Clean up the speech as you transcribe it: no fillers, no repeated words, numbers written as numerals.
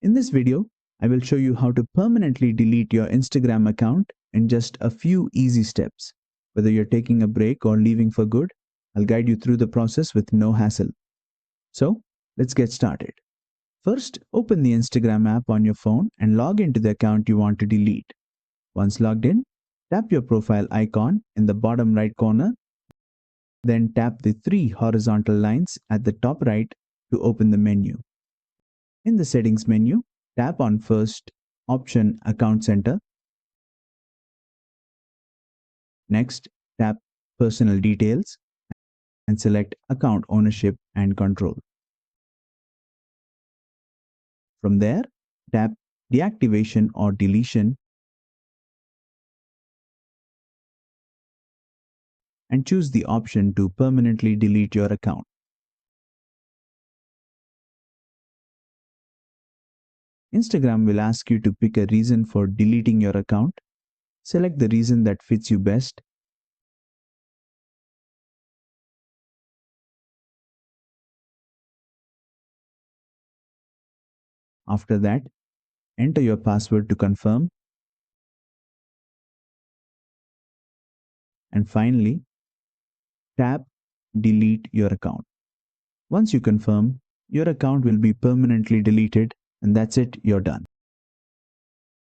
In this video, I will show you how to permanently delete your Instagram account in just a few easy steps. Whether you're taking a break or leaving for good, I'll guide you through the process with no hassle. So, let's get started. First, open the Instagram app on your phone and log into the account you want to delete. Once logged in, tap your profile icon in the bottom right corner, then tap the three horizontal lines at the top right to open the menu. In the settings menu, tap on first option Account Center. Next, tap Personal Details and select Account Ownership and Control. From there, tap Deactivation or Deletion and choose the option to permanently delete your account. Instagram will ask you to pick a reason for deleting your account. Select the reason that fits you best. After that, enter your password to confirm. And finally, tap Delete your account. Once you confirm, your account will be permanently deleted, and that's it, you're done.